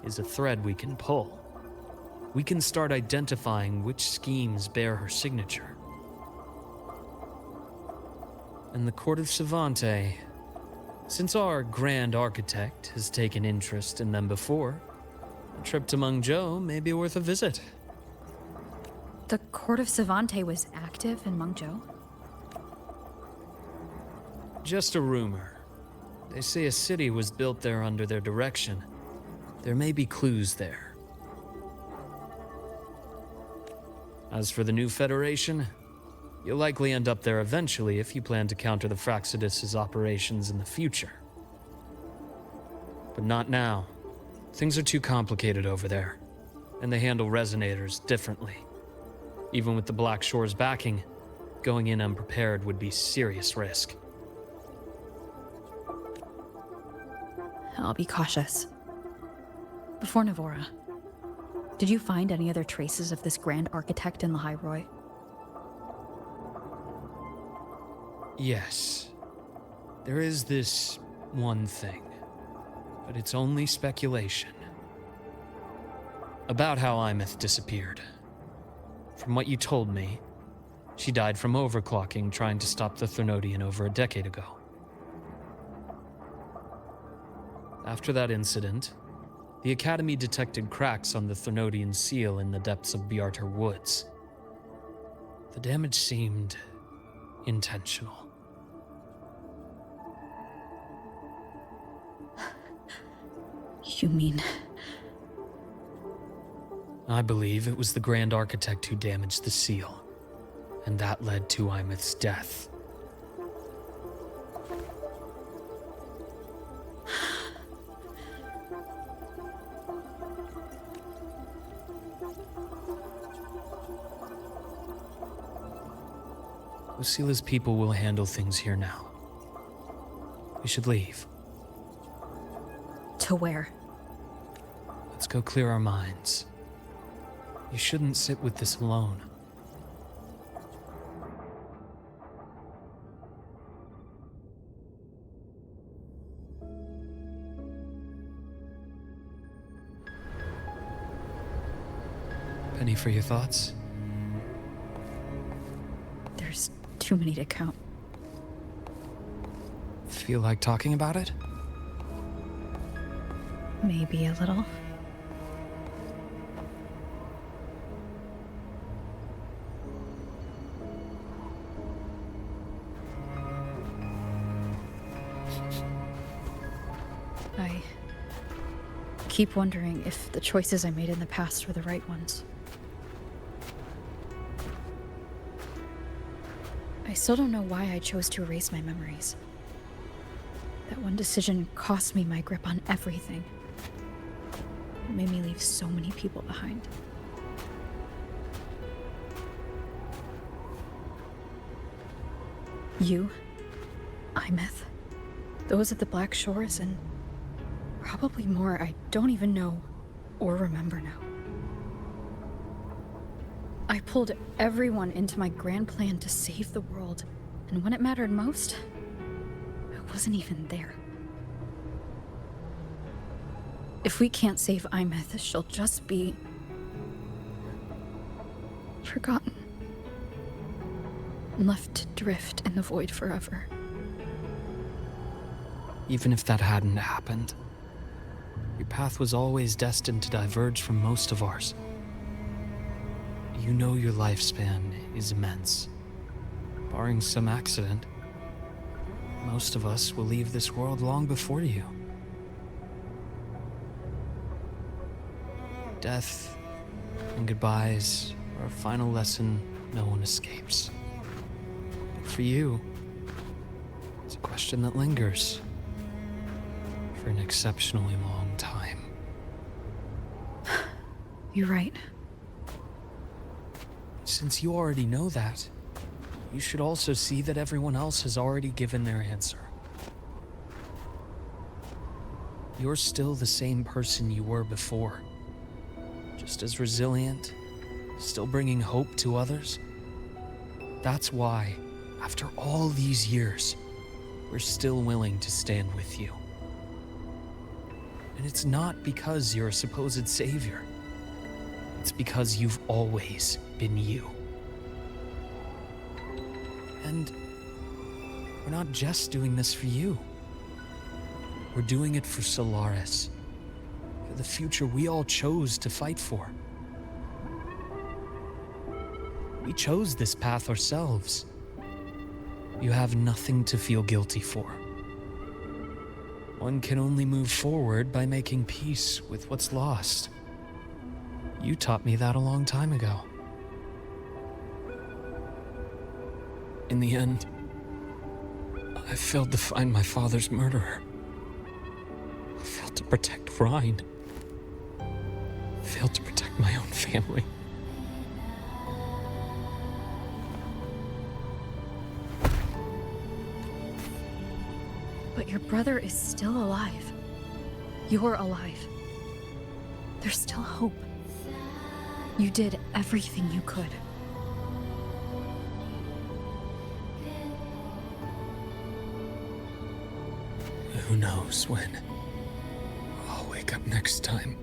is a thread we can pull. We can start identifying which schemes bear her signature. And the Court of Savante, since our Grand Architect has taken interest in them before, a trip to Mengzhou may be worth a visit. The Court of Savante was active in Mengzhou? Just a rumor. They say a city was built there under their direction. There may be clues there. As for the new Federation, you'll likely end up there eventually if you plan to counter the Fractsidus' operations in the future. But not now. Things are too complicated over there, and they handle resonators differently. Even with the Black Shore's backing, going in unprepared would be serious risk. I'll be cautious. Before Navora, did you find any other traces of this Grand Architect in Lahai-Roi? Yes. There is this one thing, but it's only speculation. About how Imeth disappeared. From what you told me, she died from overclocking trying to stop the Thernodian over a decade ago. After that incident, the Academy detected cracks on the Thernodian seal in the depths of Biarter Woods. The damage seemed intentional. You mean... I believe it was the Grand Architect who damaged the seal, and that led to Imeth's death. Lucila's people will handle things here now. We should leave. To where? Let's go clear our minds. You shouldn't sit with this alone. Penny for your thoughts? There's too many to count. Feel like talking about it? Maybe a little. I keep wondering if the choices I made in the past were the right ones. I still don't know why I chose to erase my memories. That one decision cost me my grip on everything. It made me leave so many people behind. You, Imeth, those at the Black Shores, and probably more I don't even know or remember now. I pulled everyone into my grand plan to save the world, and when it mattered most, I wasn't even there. If we can't save Imeth, she'll just be... forgotten. And left to drift in the void forever. Even if that hadn't happened, Your path was always destined to diverge from most of ours. You know your lifespan is immense. Barring some accident, most of us will leave this world long before you. Death and goodbyes are a final lesson no one escapes. But for you, it's a question that lingers for an exceptionally long time. You're right. Since you already know that, you should also see that everyone else has already given their answer. You're still the same person you were before. Just as resilient, still bringing hope to others. That's why, after all these years, we're still willing to stand with you. And it's not because you're a supposed savior. It's because you've always been you. And we're not just doing this for you. We're doing it for Solaris. For the future we all chose to fight for. We chose this path ourselves. You have nothing to feel guilty for. One can only move forward by making peace with what's lost. You taught me that a long time ago. In the end, I failed to find my father's murderer. I failed to protect Rhine. I failed to protect my own family. But your brother is still alive. You're alive. There's still hope. You did everything you could. Who knows when I'll wake up next time.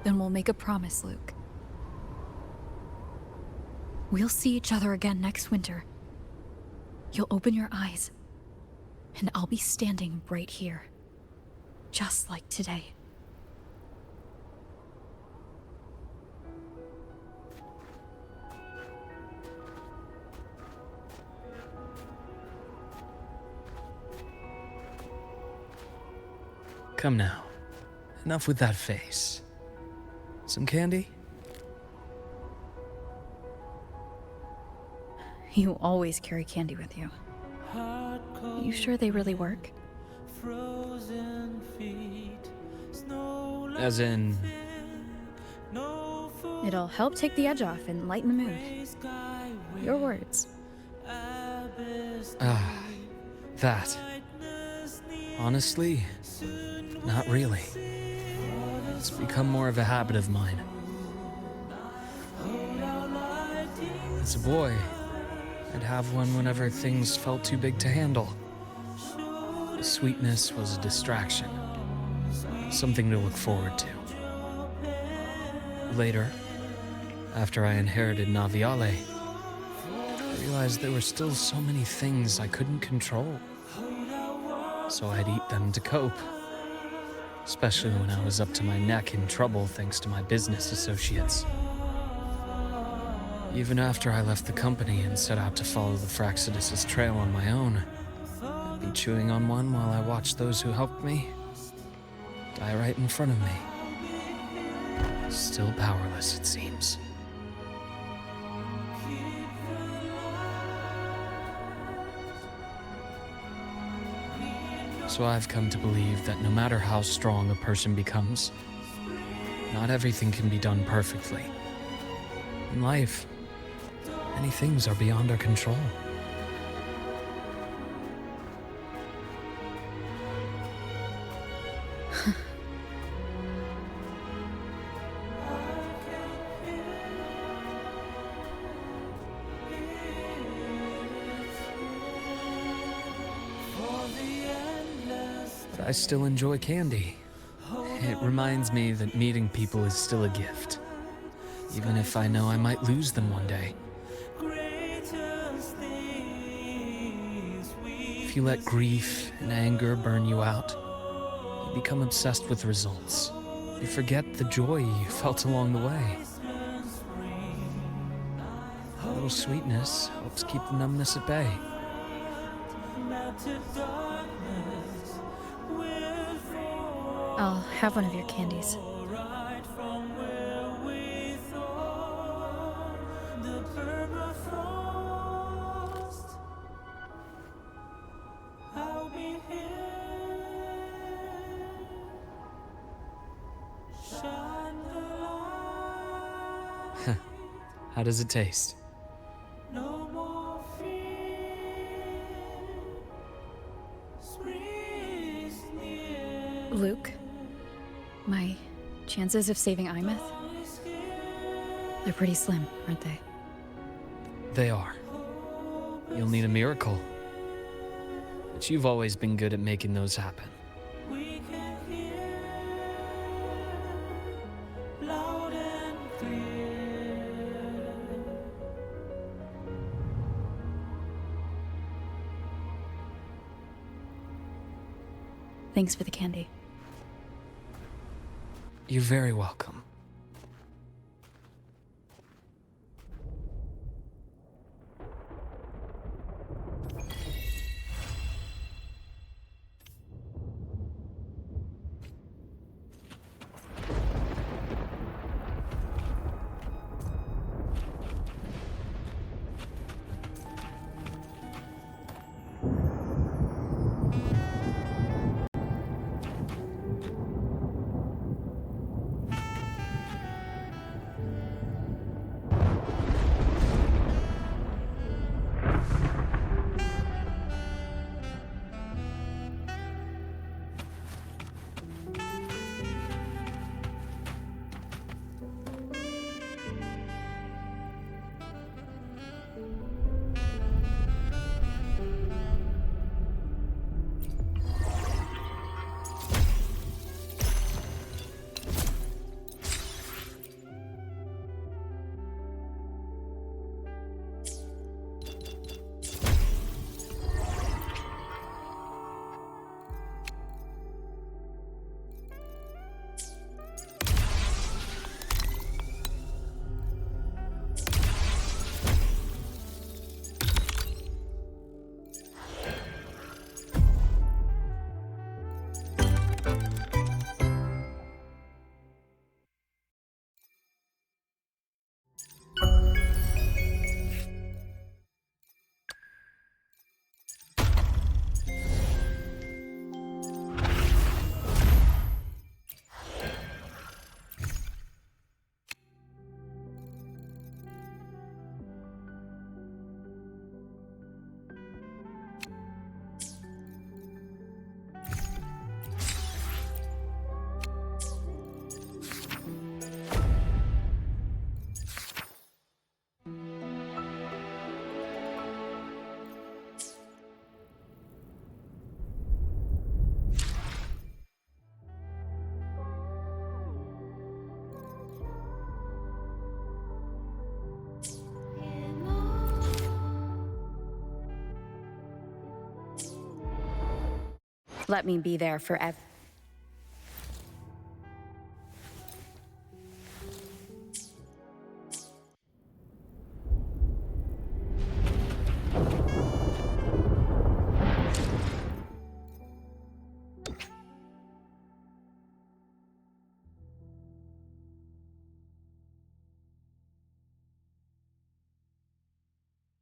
Then we'll make a promise, Luke. We'll see each other again next winter. You'll open your eyes, and I'll be standing right here. Just like today. Come now. Enough with that face. Some candy? You always carry candy with you. You sure they really work? As in... It'll help take the edge off and lighten the mood. Your words. That. Honestly, not really. It's become more of a habit of mine. As a boy, I'd have one whenever things felt too big to handle. The sweetness was a distraction, something to look forward to. Later, after I inherited Naviale, I realized there were still so many things I couldn't control. So I'd eat them to cope. Especially when I was up to my neck in trouble thanks to my business associates. Even after I left the company and set out to follow the Fraxidus' trail on my own, I'd be chewing on one while I watched those who helped me die right in front of me. Still powerless, it seems. So I've come to believe that no matter how strong a person becomes, not everything can be done perfectly. In life, many things are beyond our control. I still enjoy candy. It reminds me that meeting people is still a gift, even if I know I might lose them one day. If you let grief and anger burn you out, you become obsessed with results. You forget the joy you felt along the way. A little sweetness helps keep the numbness at bay. I'll have one of your candies. How does it taste? Luke, my chances of saving Imeth? They're pretty slim, aren't they? They are. You'll need a miracle. But you've always been good at making those happen. Thanks for the candy. You're very welcome. Let me be there forever.